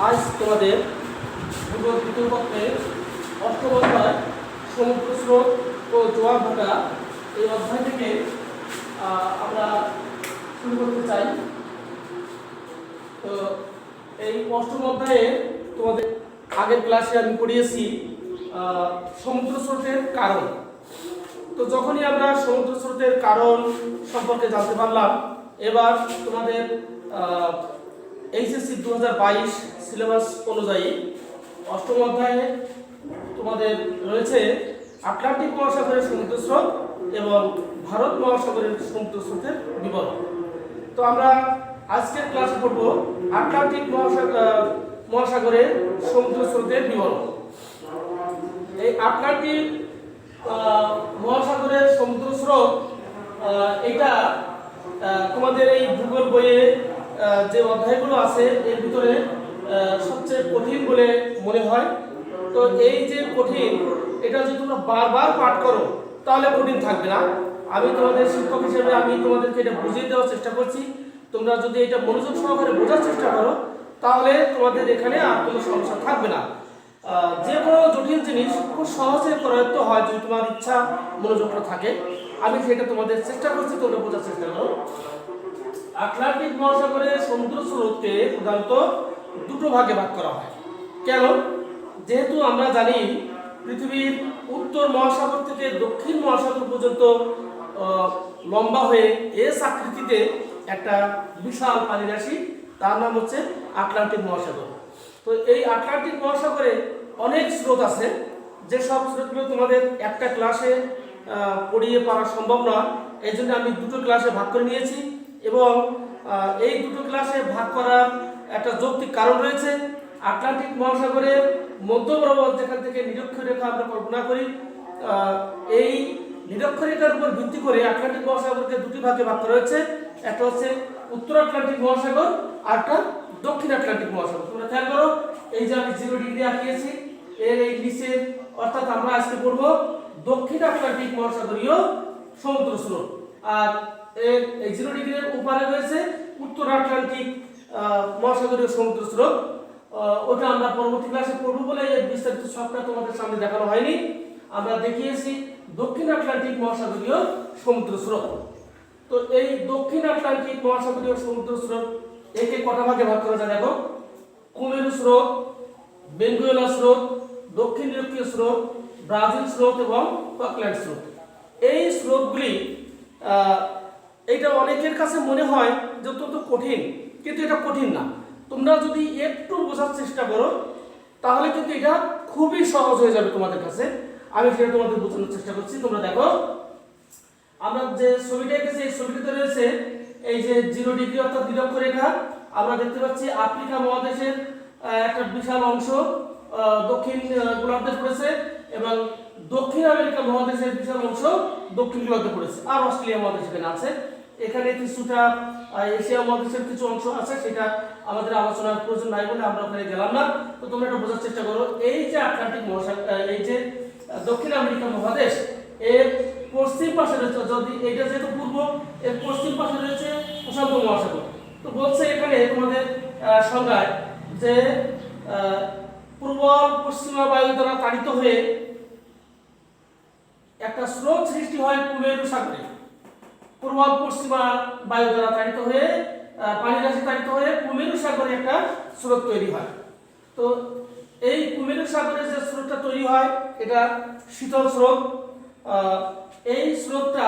আজ তোমাদের ভূগোল দ্বিতীয় পত্রে অষ্টম অধ্যায় সমুদ্র স্রোত ও জোয়ার ভাটা এই অধ্যায় থেকে আমরা শুরু করতে চাই। তো এই অষ্টম অধ্যায়ে তোমাদের আগের ক্লাসে আমি পড়িয়েছি সমুদ্র স্রোতের কারণ। তো যখনই আমরা সমুদ্র স্রোতের কারণ সম্পর্কে জানতে পারলাম, এবার তোমাদের এইচএসসি 2022 সিলেবাস অনুযায়ী অষ্টম অধ্যায়ে তোমাদের রয়েছে আটলান্টিক মহাসাগরের সমুদ্র স্রোত এবং ভারত মহাসাগরের সমুদ্র স্রোতের বিবরণ। তো আমরা আজকের ক্লাসে পড়ব আটলান্টিক মহাসাগরের সমুদ্র স্রোতের বিবরণ। এই আটলান্টিক মহাসাগরের সমুদ্র স্রোত এটা তোমাদের এই ভূগোল বইয়ে যে অধ্যায়গুলো আছে এর ভিতরে সবচেয়ে কঠিন বলে মনে হয়। তো এই যে কঠিন, এটা যদি তোমরা বারবার পাঠ করো তাহলে কঠিন থাকবে না। আমি তোমাদের শিক্ষক হিসেবে আমি তোমাদেরকে এটা বুঝিয়ে দেওয়ার চেষ্টা করছি। তোমরা যদি এটা মনোযোগ সহকারে বোঝার চেষ্টা করো তাহলে তোমাদের এখানে আর কোনো সমস্যা থাকবে না। যে কোনো জটিল জিনিস খুব সহজে প্রয়ত্ত হয় যদি তোমার ইচ্ছা মনোযোগটা থাকে। আমি সেটা তোমাদের চেষ্টা করছি, তোমরা বোঝার চেষ্টা করো। আটলান্টিক মহাসাগরের সমুদ্র স্রোতকে প্রধানত দুটো ভাগে ভাগ করা হয়। কেন? যেহেতু আমরা জানি পৃথিবীর উত্তর মহাসাগর থেকে দক্ষিণ মহাসাগর পর্যন্ত লম্বা হয়ে এস আকৃতিতে একটা বিশাল পানি রাশি, তার নাম হচ্ছে আটলান্টিক মহাসাগর। তো এই আটলান্টিক মহাসাগরে অনেক স্রোত আছে, যে সব স্রোতগুলো তোমাদের একটা ক্লাসে পড়িয়ে পারা সম্ভব নয়। এই জন্য আমি দুটো ক্লাসে ভাগ করে নিয়েছি এবং এই দুটো ক্লাসে ভাগ করার একটা যৌক্তিক কারণ রয়েছে। আটলান্টিক মহাসাগরের মধ্য বরাবর যেখান থেকে নিরক্ষরেখা আমরা কল্পনা করি, এই নিরক্ষরেখার উপর ভিত্তি করে আটলান্টিক মহাসাগরকে দুটি ভাগে ভাগ করা হয়েছে। একটা হচ্ছে উত্তর আটলান্টিক মহাসাগর আর একটা দক্ষিণ আটলান্টিক মহাসাগর। তোমরা খেয়াল করো, এই যে আমি 0 ডিগ্রি আঁকিয়েছি এর এই নিচে, অর্থাৎ আমরা আজকে পড়বো দক্ষিণ আটলান্টিক মহাসাগরীয় সমুদ্র স্রোত, আর এই 0 ডিগ্রির উপরে রয়েছে উত্তর আটলান্টিক মহাসাগরীয় সমুদ্র স্রোত। ওটা আমরা পরবর্তী ক্লাসে পড়বো বলে এর বিস্তারিত সবটা তোমাদের সামনে দেখানো হয়নি। আমরা দেখিয়েছি দক্ষিণ আটলান্টিক মহাসাগরীয় সমুদ্র স্রোত। তো এই দক্ষিণ আটলান্টিক মহাসাগরীয় সমুদ্র স্রোত একে কটা ভাগে ভাগ করা যায় দেখো। কুমেরু স্রোত, বেঙ্গুয়েলা স্রোত, দক্ষিণ ইউরোপীয় স্রোত, ব্রাজিল স্রোত এবং ফকল্যান্ড স্রোত। এই স্রোতগুলি এটা অনেকের কাছে মনে হয় যে অত্যন্ত কঠিন, কিন্তু এটা কঠিন না। তোমরা যদি একটু বোঝার চেষ্টা করো তাহলে কিন্তু এটা খুবই সহজ হয়ে যাবে তোমাদের কাছে। আমি সেটা তোমাদের বোঝানোর চেষ্টা করছি। তোমরা দেখো, আমরা যে ছবিটা এঁকেছি এই ছবিটাতে রয়েছে এই যে 0 ডিগ্রি অর্থাৎ নিরক্ষরেখা। আমরা দেখতে পাচ্ছি আফ্রিকা মহাদেশের একটা বিশাল অংশ দক্ষিণ গোলার্ধে পড়েছে এবং দক্ষিণ আমেরিকা মহাদেশের বিশাল অংশ দক্ষিণ গোলার্ধে পড়েছে, আর অস্ট্রেলিয়া মহাদেশ এখানে আছে। এখানে কিছুটা এশিয়া মহাদেশের কিছু অংশ আছে, সেটা আমাদের আলোচনার প্রয়োজন নাই বলে আমরা ওখানে গেলাম না। তো তোমরা এটা বোঝার চেষ্টা করো, এই যে আটলান্টিক মহাসাগর, এই যে দক্ষিণ আমেরিকা মহাদেশ, এর পশ্চিম পাশে রয়েছে, যদি এটা যেহেতু পূর্ব, এর পশ্চিম পাশে রয়েছে প্রশান্ত মহাসাগর। তো বলছে এখানে তোমাদের সংজ্ঞায় যে পূর্ব পশ্চিমা বায়ু দ্বারা তাড়িত হয়ে একটা স্রোত সৃষ্টি হয় কুমেরু সাগরে। পূর্ব পশ্চিমা বায়ু দ্বারা তাড়িত হয়ে পানি রাশি তাড়িত হয়ে কুমেরু সাগরে একটা স্রোত তৈরি হয়। তো এই কুমেরু সাগরে যে স্রোতটা তৈরি হয় এটা শীতল স্রোত। এই স্রোতটা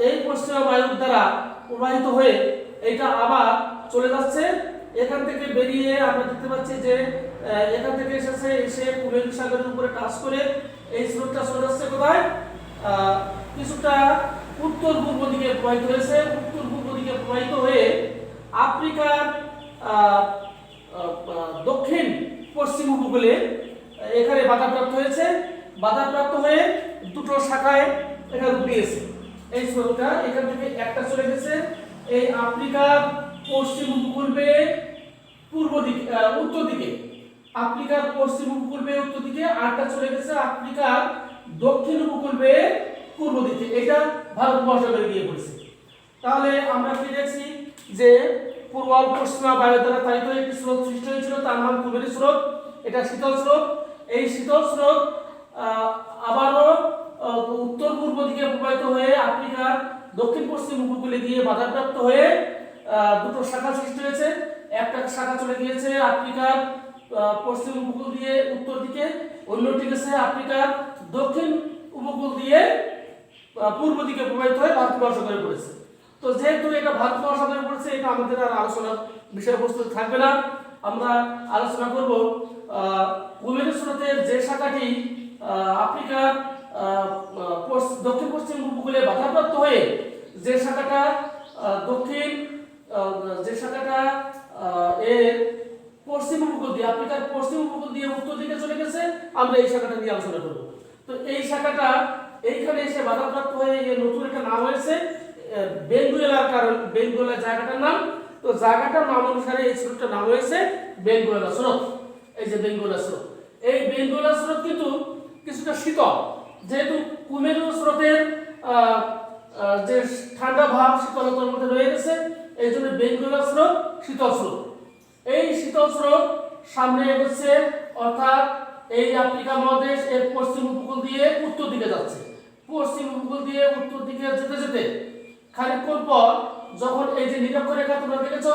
এই পশ্চিমা বায়ুর দ্বারা প্রবাহিত হয়ে এটা আবার চলে যাচ্ছে। এখান থেকে বেরিয়ে আমরা দেখতে পাচ্ছি যে এখান থেকে এসে কুমেরু সাগরের উপরে টাচ করে এই স্রোতটা চলে যাচ্ছে কোথায়? কিছুটা উত্তর পূর্ব দিকে প্রবাহিত হয়েছে। উত্তর পূর্ব দিকে প্রবাহিত হয়ে আফ্রিকার দক্ষিণ পশ্চিম উপকূলে এখানে বাধাপ্রাপ্ত হয়েছে। বাধাপ্রাপ্ত হয়ে দুটো শাখায় এটা রূপ নিয়েছে। এই স্রোতটা এখান থেকে একটা চলে গেছে এই আফ্রিকার পশ্চিম উপকূল বেয়ে পূর্ব দিকে, উত্তর দিকে, আফ্রিকার পশ্চিম উপকূল বেয়ে উত্তর দিকে, আরটা চলে গেছে আফ্রিকার দক্ষিণ উপকূল বেয়ে পূর্ব দিকে। এটা ভারত মহাসাগরে গিয়ে পড়েছে। তাহলে আমরা কি দেখছি যে পূর্ব পশ্চিমা বায়ু দ্বারা তাড়িত একটি স্রোত সৃষ্টি হয়েছিল তার নাম কুমেরু স্রোত, এটা শীতল স্রোত। এই শীতল স্রোত আবারও উত্তর পূর্ব দিকে প্রবাহিত হয়ে আফ্রিকার দক্ষিণ পশ্চিম উপকূলে গিয়ে বাধাপ্রাপ্ত হয়ে দুটো শাখা সৃষ্টি হয়েছে। একটা শাখা চলে গিয়েছে আফ্রিকার পশ্চিম উপকূল দিয়ে উত্তর দিকে, অন্যটি গেছে আফ্রিকার দক্ষিণ উপকূল দিয়ে পূর্ব দিকে প্রবাহিত হয়ে ভারত মহাসাগরে পড়েছে। তো যেহেতু এটা ভারত মহাসাগরে পড়েছে, এটা আমাদের আর আলোচনার বিষয়বস্তু থাকবে না। আমরা আলোচনা করব কুমেরু স্রোতের যে শাখাটি আফ্রিকার দক্ষিণ পশ্চিম উপকূলে বাধাপ্রাপ্ত হয়ে যে শাখাটা এর পশ্চিম উপকূল দিয়ে আফ্রিকার পশ্চিম উপকূল দিয়ে উত্তর দিকে চলে গেছে, আমরা এই শাখাটা নিয়ে আলোচনা করব। তো এই শাখাটা এইখানে এসে বাধাপ্রাপ্ত হয়ে এই নতুন একটা নাম হয়েছে বেঙ্গুয়েলার কারণ, বেঙ্গুয়েলা জায়গাটার নাম। তো জায়গাটার নাম অনুসারে এই স্রোতটার নাম হয়েছে বেঙ্গুয়েলা স্রোত। এই যে বেঙ্গুয়েলা স্রোত, এই বেঙ্গুয়েলা স্রোত কিন্তু কিছুটা শীতল, যেহেতু কুমেরু স্রোতের যে ঠান্ডা ভাব শীতলতার মধ্যে রয়ে গেছে, এই জন্য বেঙ্গুয়েলা স্রোত শীতল স্রোত। এই শীতল স্রোত সামনে এগোচ্ছে, অর্থাৎ এই আফ্রিকা মহাদেশ এর পশ্চিম উপকূল দিয়ে উত্তর দিকে যাচ্ছে। পশ্চিম উপকূল দিয়ে উত্তর দিকে যেতে যেতে খানিকক্ষণ পর যখন এই যে নিরক্ষরেখা তোমরা দেখেছো,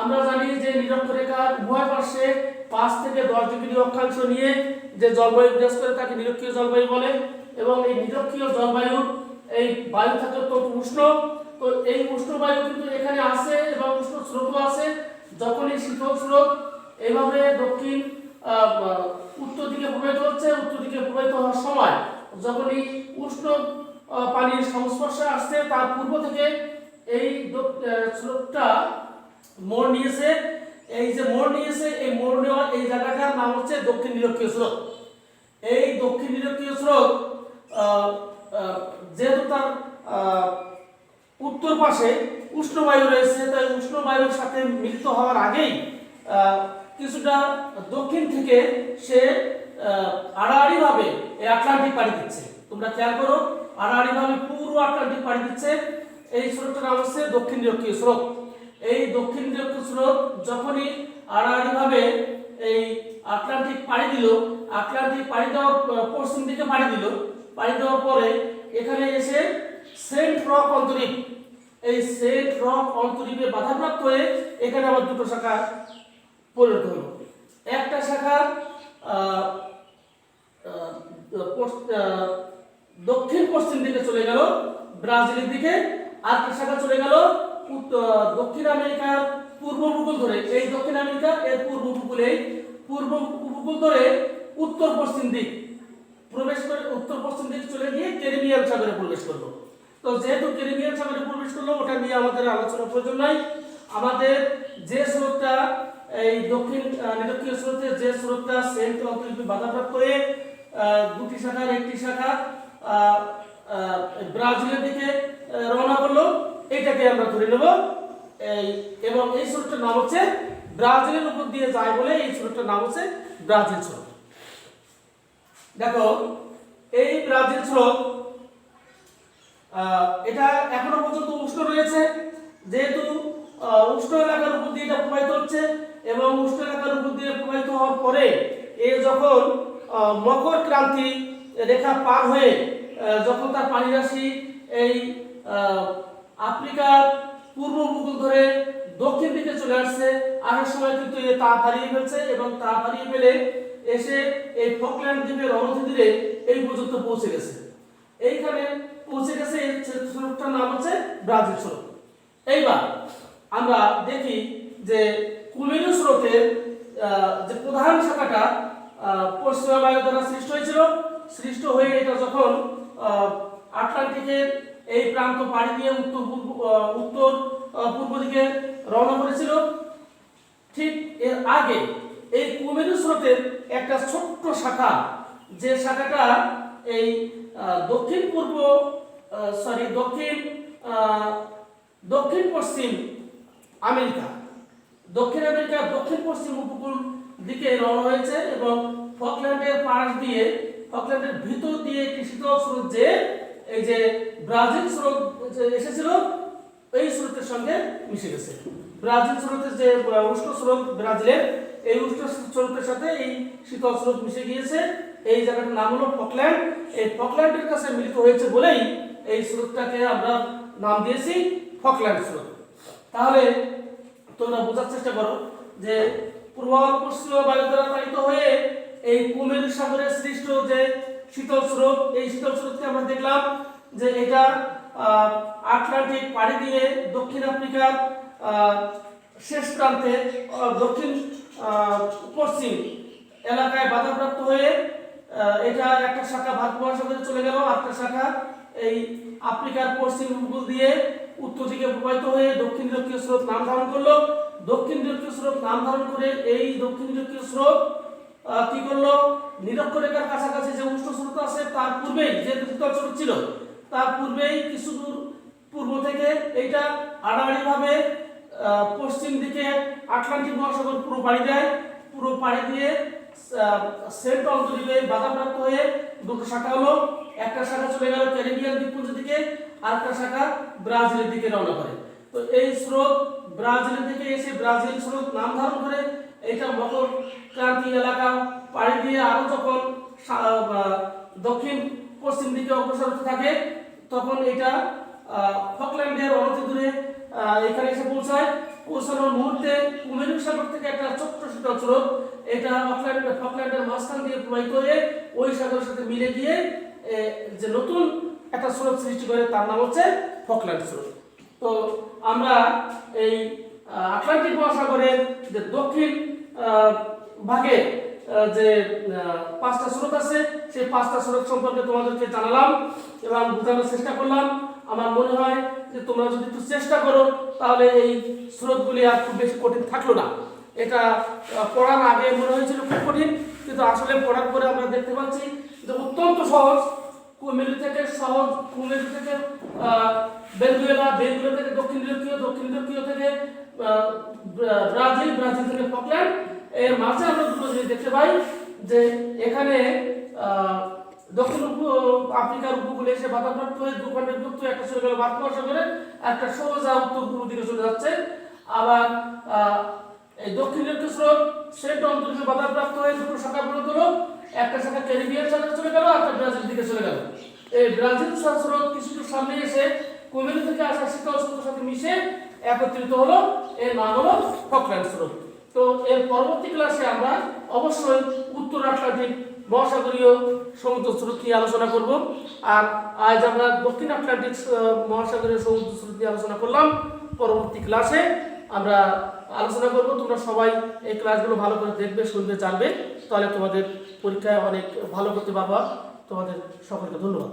আমরা জানি যে নিরক্ষরেখার উভয় পার্শ্বে 5 থেকে 10 ডিগ্রি অক্ষাংশ নিয়ে যে জলবায়ু বিরাজ করে তাকে নিরক্ষীয় জলবায়ু বলে। এবং এই নিরক্ষীয় জলবায়ুর এই বায়ু থাকে অত্যন্ত উষ্ণ। তো এই উষ্ণ বায়ু কিন্তু এখানে আছে এবং উষ্ণ স্রোতও আছে। যখন এই শীতল স্রোত এইভাবে দক্ষিণ উত্তর দিকে প্রবাহিত হচ্ছে, উত্তর দিকে প্রবাহিত হওয়ার সময় যখন এই উষ্ণ পানির সংস্পর্শে আসছে, তার পূর্ব থেকে এই স্রোতটা মোড় নিয়েছে। এই যে মোড় নিয়েছে, এই মোড় নেওয়ার এই জায়গাটার নাম হচ্ছে দক্ষিণ নিরক্ষীয় স্রোত। এই দক্ষিণ নিরক্ষীয় স্রোত যেহেতু তার উত্তর পাশে উষ্ণ বায়ু রয়েছে, তাই উষ্ণ বায়ুর সাথে মিলিত হওয়ার আগেই কিছুটা দক্ষিণ থেকে সে আড়াআড়ি ভাবে এই আটলান্টিক পাড়ি দিচ্ছে। তোমরা খেয়াল করো, আড়াআড়ি ভাবে পুরো আটলান্টিক পাড়ি দিচ্ছে। এই স্রোতটার নাম হচ্ছে দক্ষিণ নিরক্ষীয় স্রোত। এই দক্ষিণ নিরক্ষীয় স্রোত যখনই আড়াআড়ি ভাবে এই আটলান্টিক পাড়ি দিল, আটলান্টিক পাড়ি দেওয়ার পশ্চিম দিকে পাড়ি দিল, পাড়ি দেওয়ার পরে এখানে এসে সেন্ট রক অন্তরীপ, এই সেন্ট রক অন্তরীপে বাধাপ্রাপ্ত হয়ে এখানে আবার দুটো শাখা পরিণত হলো। একটা শাখা দক্ষিণ পশ্চিম দিকে চলে গেল ব্রাজিলের দিকে, আর একটা শাখা চলে গেল দক্ষিণ আমেরিকার পূর্ব উপকূল ধরে। এই দক্ষিণ আমেরিকা এর পূর্ব উপকূল ধরে উত্তর পশ্চিম দিক প্রবেশ করে, উত্তর পশ্চিম দিকে চলে গিয়ে ক্যারিবিয়ান সাগরে প্রবেশ করলো। তো যেহেতু ক্যারিবিয়ান সাগরে প্রবেশ করলো, ওটা নিয়ে আমাদের আলোচনার প্রয়োজন নাই। আমাদের যে স্রোতটা এই দক্ষিণ নিরক্ষীয় স্রোতের যে স্রোতটা সেন্ট অন্তরীপে বাধাপ্রাপ্ত হয়ে দুটি শাখার একটি শাখা ব্রাজিলের দিকে রওনা করলো, এইটাকে আমরা ধরে নেব। এবং এই স্রোতটার নাম হচ্ছে ব্রাজিলের উপর দিয়ে যায় বলে এই স্রোতটার নাম হচ্ছে ব্রাজিল স্রোত। দেখো, এই ব্রাজিল স্রোত এটা এখনো পর্যন্ত উষ্ণ রয়েছে, যেহেতু উষ্ণ এলাকার উপর দিয়ে এটা প্রবাহিত হচ্ছে এবং উষ্ণ এলাকার উপর দিয়ে প্রবাহিত হওয়ার পরে এ যখন মকর ক্রান্তি রেখা পার হয়ে যখন তার পানি রাশি এই আফ্রিকার পূর্ব উপকূল ধরে দক্ষিণ দিকে চলে আসছে, আসার সময় কিন্তু এ তাপ হারিয়ে ফেলছে এবং তাপ হারিয়ে ফেলে এসে এই ফকল্যান্ড দ্বীপের অনধিরে এই পর্যন্ত পৌঁছে গেছে। এইখানে পৌঁছে গেছে, এই স্রোতটার নাম হচ্ছে ব্রাজিল স্রোত। এইবার আমরা দেখি যে কুমেরু স্রোতের যে প্রধান শাখাটা পশ্চিমা বায়ু দ্বারা সৃষ্ট হয়েছিল, সৃষ্ট হয়ে এটা যখন আটলান্টিকের এই প্রান্ত পাড়ি দিয়ে উত্তর পূর্ব দিকে রওনা করেছিল, ঠিক এর আগে এই কুমেরু স্রোতের একটা ছোট্ট শাখা, যে শাখাটা এই দক্ষিণ পশ্চিম আমেরিকা, দক্ষিণ আমেরিকার দক্ষিণ পশ্চিম উপকূল দিকে রওনা হয়েছে এবং ফকল্যান্ডের পাশ দিয়ে, ফকল্যান্ডের ভিতর দিয়ে একটি শীতল স্রোত যে এই যে ব্রাজিল স্রোত এসেছিল, এই স্রোতের সঙ্গে মিশে গেছে। ব্রাজিল স্রোতের যে উষ্ণ স্রোত ব্রাজিলের, এই উষ্ণ স্রোতের সাথে এই শীতল স্রোত মিশে গিয়েছে, এই জায়গাটার নাম হলো ফকল্যান্ড। এই ফকল্যান্ডের কাছে মিলিত হয়েছে বলেই এই স্রোতটাকে আমরা নাম দিয়েছি ফকল্যান্ড স্রোত। তাহলে তোমরা বোঝার চেষ্টা করো যে পূর্ব পশ্চিম বায়ু দ্বারা তাড়িত হয়ে এই কুমেরু সাগরে সৃষ্ট যে শীতল স্রোত, এই শীতল স্রোতকে আমরা দেখলাম যে এটা আটলান্টিক পাড়ি দিয়ে দক্ষিণ আফ্রিকার শেষ প্রান্তে দক্ষিণ পশ্চিম এলাকায় বাধাপ্রাপ্ত হয়ে এটা একটা শাখা ভারত মহাসাগরে চলে গেল, আরেকটা শাখা এই আফ্রিকার পশ্চিম উপকূল দিয়ে উত্তর দিকে প্রবাহিত হয়ে দক্ষিণ দিরক্ষীয় স্রোত নাম ধারণ করলো। দক্ষিণ দিরক্ষীয় স্রোত নাম ধারণ করে এই দক্ষিণ দিরক্ষীয় স্রোত কি করলো, নিরক্ষরেখার কাছাকাছি যে উষ্ণ স্রোত আছে তার পূর্বেই যে শীতল স্রোত ছিল তার পূর্বেই কিছু দূর পূর্ব থেকে এইটা আড়াআড়ি ভাবে পশ্চিম দিকে আটলান্টিক মহাসাগর পুরো পাড়ি দেয়। পুরো পাড়ি দিয়ে সেন্ট অন্তরীপে বাধাপ্রাপ্ত হয়ে দুটো শাখা হলো, একটা শাখা চলে গেল ক্যারিবিয়ান দ্বীপপুঞ্জের দিকে, আরেকটা শাখা ব্রাজিলের দিকে রওনা করে। তো এই স্রোত ব্রাজিলের দিকে এসে ব্রাজিল স্রোত নাম ধারণ করে এটা মকর ক্রান্তি এলাকা পাড়ি দিয়ে আরো যখন দক্ষিণ পশ্চিম দিকে অগ্রসর হতে থাকে তখন এটা ফকল্যান্ডের অনতি দূরে এখানে এসে পৌঁছায়। পৌঁছানোর মুহূর্তে কুমেরু সাগর থেকে একটা ছোট্ট শীতল স্রোত এটা ফকল্যান্ডের মাঝখান দিয়ে প্রবাহিত হয়ে ওই সাগরের সাথে মিলে গিয়ে যে নতুন একটা স্রোত সৃষ্টি করে তার নাম হচ্ছে ফকল্যান্ড স্রোত। তো আমরা এই আটলান্টিক মহাসাগরের যে দক্ষিণ ভাগে যে পাঁচটা স্রোত আছে সেই পাঁচটা স্রোত সম্পর্কে তোমাদেরকে জানালাম এবং বোঝানোর চেষ্টা করলাম। আমার মনে হয় যে তোমরা যদি একটু চেষ্টা করো তাহলে এই স্রোতগুলি আর খুব বেশি কঠিন থাকলো না। এটা পড়ার আগে মনে হয়েছিল খুব কঠিন, কিন্তু আসলে পড়ার পরে আমরা দেখতে পাচ্ছি যে অত্যন্ত সহজ। কুমেরু থেকে সহজ, কুমেরু থেকে বেলগুয়েলা, বেলগুয়েলা থেকে দক্ষিণ দিরক্ষীয়, দক্ষিণ দিরক্ষীয় থেকে ব্রাজিল, ব্রাজিল থেকে ফকল্যান্ড, এর মাঝে আমরা দুটো জিনিস দেখতে পাই যে এখানে দক্ষিণ আফ্রিকার উপকূলে এসে বাধাপ্রাপ্ত হয়ে দু খণ্ডে বিভক্ত, একটা চলে গেল ভারত মহাসাগরে, একটা সোজা উত্তর পূর্ব দিকে চলে যাচ্ছে। আবার এই দক্ষিণ দিরক্ষীয় স্রোত সেন্ট অন্তরীপে বাধাপ্রাপ্ত হয়ে দুটো শাখা পরিণত হলো, একটা শাখা ক্যারিবিয়ান সাগরে চলে গেল, একটা ব্রাজিল দিকে চলে গেল। এই ব্রাজিল স্রোত কিছু দূর সামনে এসে কুমেরু থেকে আসা শীতল স্রোতের সাথে মিশে একত্রিত হলো, এর নাম হলো ফকল্যান্ড স্রোত। তো এর পরবর্তী ক্লাসে আমরা অবশ্যই উত্তর আটলান্টিক মহাসাগরীয় সমুদ্র স্রোত নিয়ে আলোচনা করব। আর আজ আমরা দক্ষিণ আটলান্টিক মহাসাগরীয় সমুদ্র স্রোত নিয়ে আলোচনা করলাম। পরবর্তী ক্লাসে আমরা আলোচনা করব। তোমরা সবাই এই ক্লাসগুলো ভালো করে দেখবে, শুনবে, জানবে, তাহলে তোমাদের পরীক্ষায় অনেক ভালো করতে পারবা। তোমাদের সকলকে ধন্যবাদ।